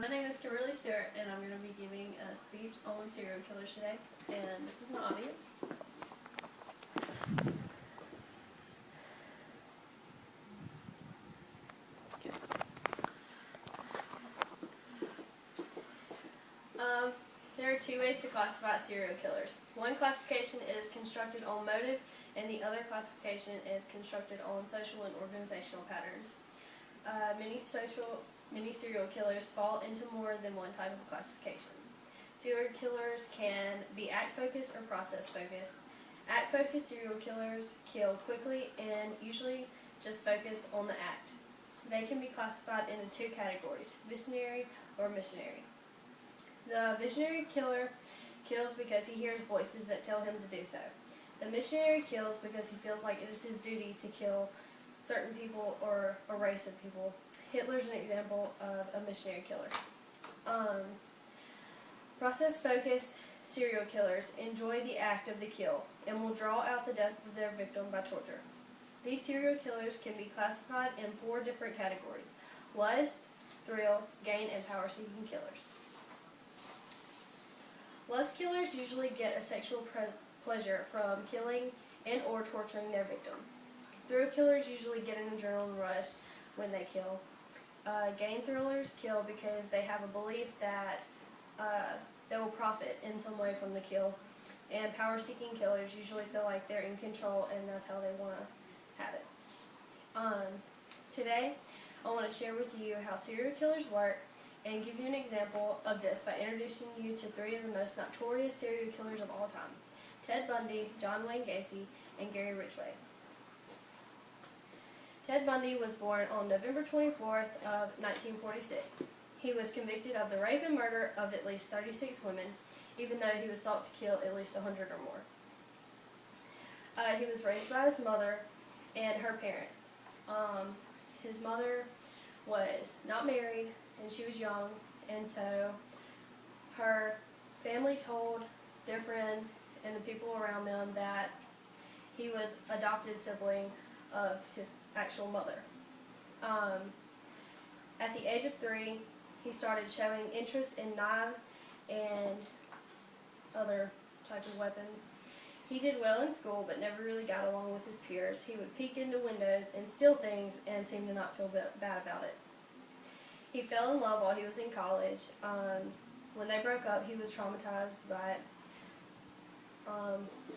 My name is Kimberly Stewart, and I'm going to be giving a speech on serial killers today. And this is my audience. There are two ways to classify serial killers. One classification is constructed on motive, and the other classification is constructed on social and organizational patterns. Many serial killers fall into more than one type of classification. Serial killers can be act-focused or process-focused. Act-focused serial killers kill quickly and usually just focus on the act. They can be classified into two categories, visionary or missionary. The visionary killer kills because he hears voices that tell him to do so. The missionary kills because he feels like it is his duty to kill certain people or a race of people. Hitler's an example of a missionary killer. Process-focused serial killers enjoy the act of the kill and will draw out the death of their victim by torture. These serial killers can be classified in four different categories: lust, thrill, gain, and power-seeking killers. Lust killers usually get a sexual pleasure from killing and or torturing their victim. Thrill killers usually get an adrenaline rush when they kill. Gain thrillers kill because they have a belief that they will profit in some way from the kill. And power-seeking killers usually feel like they're in control and that's how they want to have it. Today, I want to share with you how serial killers work and give you an example of this by introducing you to three of the most notorious serial killers of all time: Ted Bundy, John Wayne Gacy, and Gary Ridgway. Ted Bundy was born on November 24th of 1946. He was convicted of the rape and murder of at least 36 women, even though he was thought to kill at least 100 or more. He was raised by his mother and her parents. His mother was not married and she was young, and so her family told their friends and the people around them that he was adopted sibling of his actual mother. At the age of 3, he started showing interest in knives and other types of weapons. He did well in school, but never really got along with his peers. He would peek into windows and steal things and seemed to not feel bad about it. He fell in love while he was in college. When they broke up, he was traumatized by it.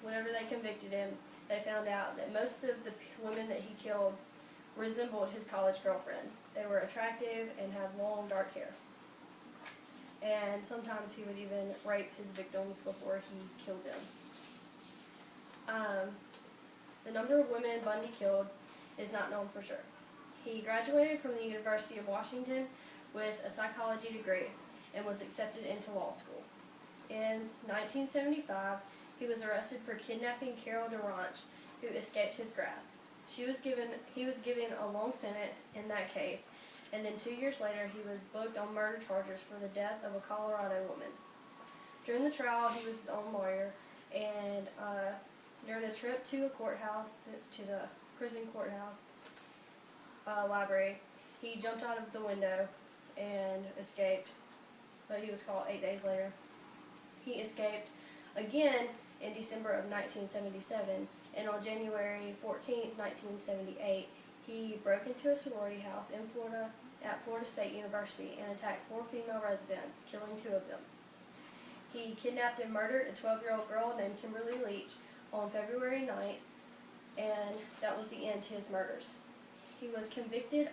Whenever they convicted him, they found out that most of the women that he killed resembled his college girlfriend. They were attractive and had long, dark hair. And sometimes he would even rape his victims before he killed them. The number of women Bundy killed is not known for sure. He graduated from the University of Washington with a psychology degree and was accepted into law school. In 1975, he was arrested for kidnapping Carol DeRanch, who escaped his grasp. He was given a long sentence in that case, and then 2 years later he was booked on murder charges for the death of a Colorado woman. During the trial, he was his own lawyer, and during a trip to a courthouse, to the prison courthouse library, he jumped out of the window and escaped, but he was caught 8 days later. He escaped again in December of 1977, and on January 14, 1978, he broke into a sorority house in Florida at Florida State University and attacked 4 female residents, killing 2 of them. He kidnapped and murdered a 12-year-old girl named Kimberly Leach on February 9th, and that was the end to his murders. He was convicted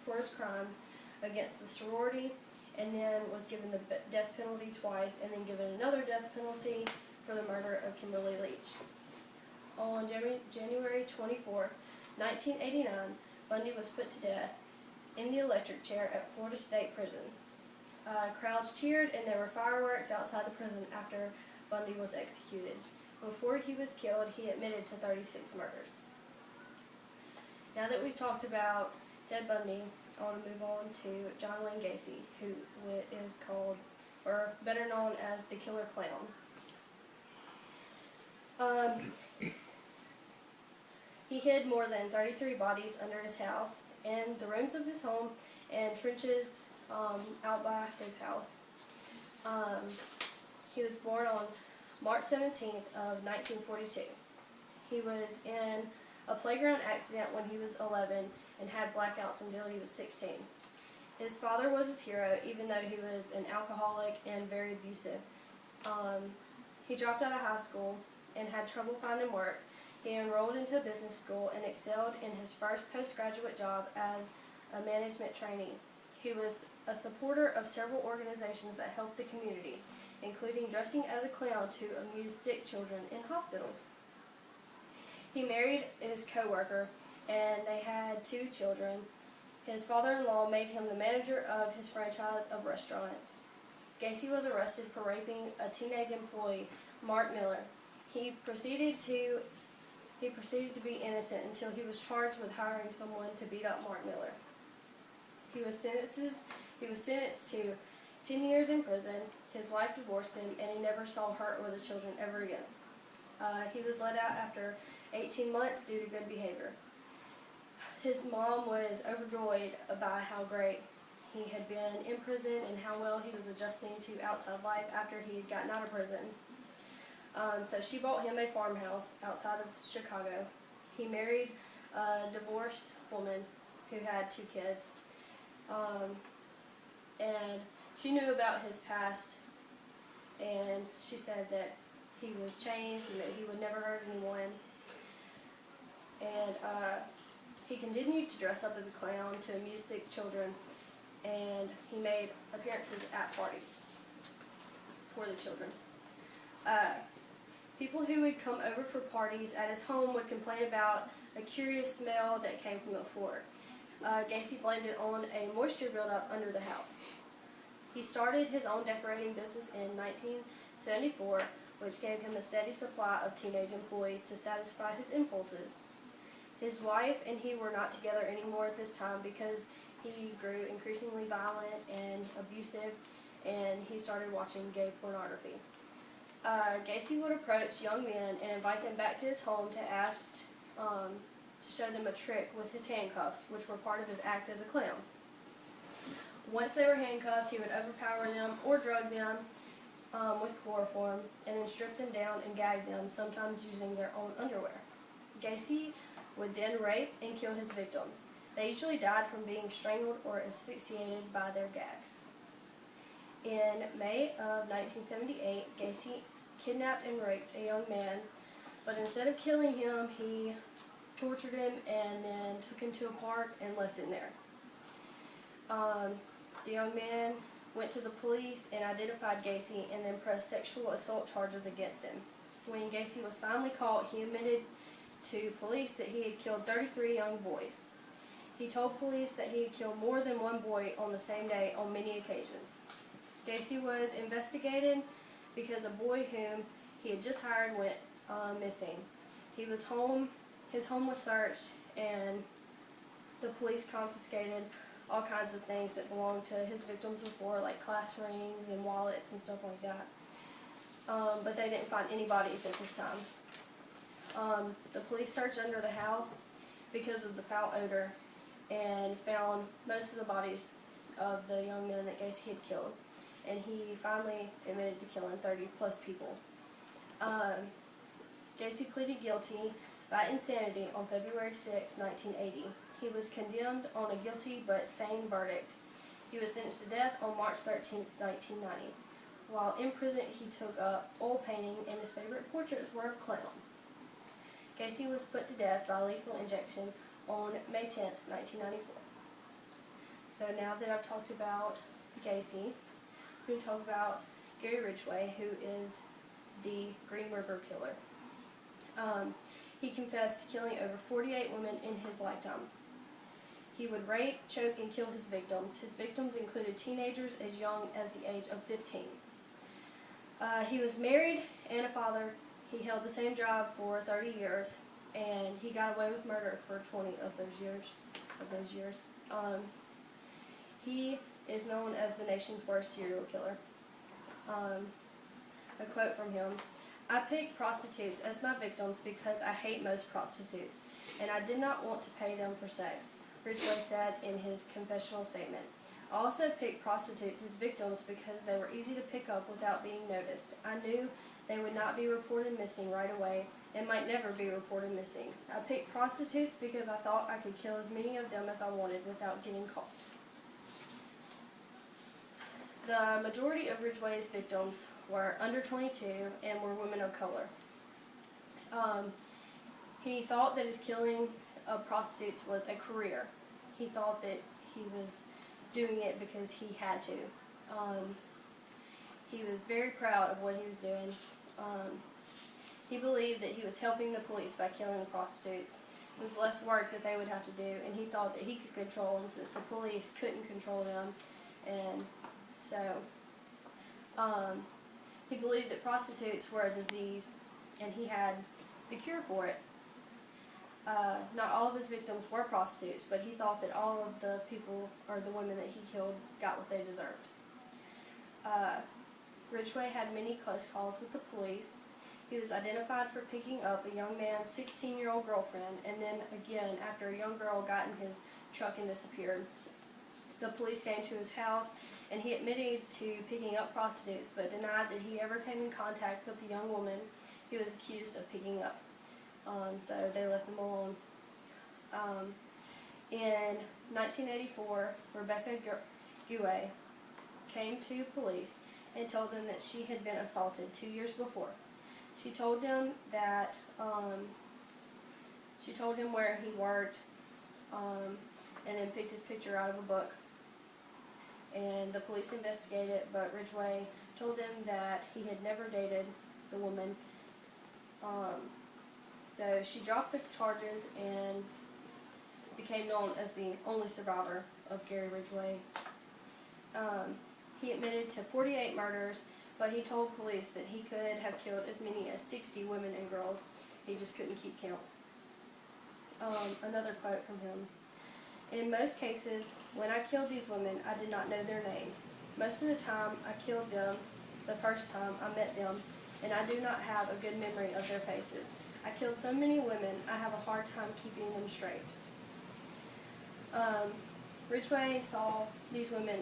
for his crimes against the sorority, and then was given the death penalty twice, and then given another death penalty for the murder of Kimberly Leach. On January 24, 1989, Bundy was put to death in the electric chair at Florida State Prison. Crowds cheered, and there were fireworks outside the prison after Bundy was executed. Before he was killed, he admitted to 36 murders. Now that we've talked about Ted Bundy, I want to move on to John Wayne Gacy, who is called, or better known as the Killer Clown. He hid more than 33 bodies under his house, in the rooms of his home, and trenches out by his house. He was born on March 17th of 1942. He was in a playground accident when he was 11 and had blackouts until he was 16. His father was his hero, even though he was an alcoholic and very abusive. He dropped out of high school and had trouble finding work. He enrolled into a business school and excelled in his first postgraduate job as a management trainee. He was a supporter of several organizations that helped the community, including dressing as a clown to amuse sick children in hospitals. He married his co-worker, and they had 2 children. His father-in-law made him the manager of his franchise of restaurants. Gacy was arrested for raping a teenage employee, Mark Miller. He proceeded to be innocent until he was charged with hiring someone to beat up Mark Miller. He was sentenced to 10 years in prison. His wife divorced him, and he never saw her or the children ever again. He was let out after 18 months due to good behavior. His mom was overjoyed by how great he had been in prison and how well he was adjusting to outside life after he had gotten out of prison. So she bought him a farmhouse outside of Chicago. He married a divorced woman who had 2 kids. And she knew about his past, and she said that he was changed and that he would never hurt anyone. And he continued to dress up as a clown to amuse 6 children, and he made appearances at parties for the children. People who would come over for parties at his home would complain about a curious smell that came from the floor. Gacy blamed it on a moisture buildup under the house. He started his own decorating business in 1974, which gave him a steady supply of teenage employees to satisfy his impulses. His wife and he were not together anymore at this time because he grew increasingly violent and abusive, and he started watching gay pornography. Gacy would approach young men and invite them back to his home to ask to show them a trick with his handcuffs, which were part of his act as a clown. Once they were handcuffed, he would overpower them or drug them with chloroform and then strip them down and gag them, sometimes using their own underwear. Gacy would then rape and kill his victims. They usually died from being strangled or asphyxiated by their gags. In May of 1978, Gacy kidnapped and raped a young man, but instead of killing him, he tortured him and then took him to a park and left him there. The young man went to the police and identified Gacy and then pressed sexual assault charges against him. When Gacy was finally caught, he admitted to police that he had killed 33 young boys. He told police that he had killed more than one boy on the same day on many occasions. Gacy was investigated because a boy whom he had just hired went missing. His home was searched, and the police confiscated all kinds of things that belonged to his victims before, like class rings and wallets and stuff like that. But they didn't find any bodies at this time. The police searched under the house because of the foul odor and found most of the bodies of the young men that Gacy had killed. And he finally admitted to killing 30 plus people. Gacy pleaded guilty by insanity on February 6, 1980. He was condemned on a guilty but sane verdict. He was sentenced to death on March 13, 1990. While in prison, he took up oil painting, and his favorite portraits were of clowns. Gacy was put to death by lethal injection on May 10, 1994. So now that I've talked about Gacy, we're going to talk about Gary Ridgway, who is the Green River Killer. He confessed to killing over 48 women in his lifetime. He would rape, choke, and kill his victims. His victims included teenagers as young as the age of 15. He was married and a father. He held the same job for 30 years, and he got away with murder for 20 of those years. He is known as the nation's worst serial killer. A quote from him: "I picked prostitutes as my victims because I hate most prostitutes, and I did not want to pay them for sex," Ridgway said in his confessional statement. I also picked prostitutes as victims because they were easy to pick up without being noticed. I knew they would not be reported missing right away and might never be reported missing. I picked prostitutes because I thought I could kill as many of them as I wanted without getting caught. The majority of Ridgway's victims were under 22 and were women of color. He thought that his killing of prostitutes was a career. He thought that he was doing it because he had to. He was very proud of what he was doing. He believed that he was helping the police by killing the prostitutes. It was less work that they would have to do, and he thought that he could control them since the police couldn't control them. And so he believed that prostitutes were a disease, and he had the cure for it. Not all of his victims were prostitutes, but he thought that all of the people, or the women that he killed, got what they deserved. Ridgway had many close calls with the police. He was identified for picking up a young man's 16-year-old girlfriend, and then again after a young girl got in his truck and disappeared. The police came to his house, and he admitted to picking up prostitutes, but denied that he ever came in contact with the young woman he was accused of picking up. So they left him alone. In 1984, Rebecca Guay came to police and told them that she had been assaulted 2 years before. She told them that she told him where he worked, and then picked his picture out of a book. And the police investigated, but Ridgway told them that he had never dated the woman. So she dropped the charges and became known as the only survivor of Gary Ridgway. He admitted to 48 murders, but he told police that he could have killed as many as 60 women and girls. He just couldn't keep count. Another quote from him. In most cases, when I killed these women, I did not know their names. Most of the time, I killed them the first time I met them, and I do not have a good memory of their faces. I killed so many women, I have a hard time keeping them straight. Ridgway saw these women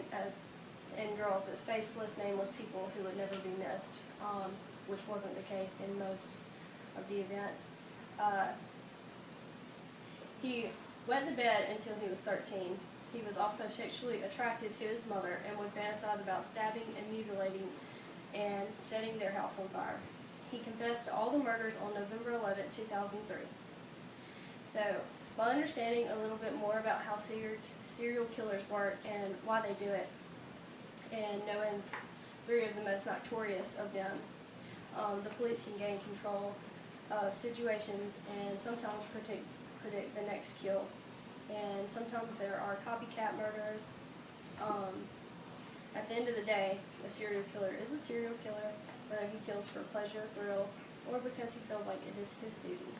and girls as faceless, nameless people who would never be missed, which wasn't the case in most of the events. He wet the bed until he was 13. He was also sexually attracted to his mother and would fantasize about stabbing and mutilating and setting their house on fire. He confessed to all the murders on November 11, 2003. So, by understanding a little bit more about how serial killers work and why they do it, and knowing 3 of the most notorious of them, the police can gain control of situations and sometimes predict the next kill. And sometimes there are copycat murders. At the end of the day, a serial killer is a serial killer, whether he kills for pleasure, thrill, or because he feels like it is his duty.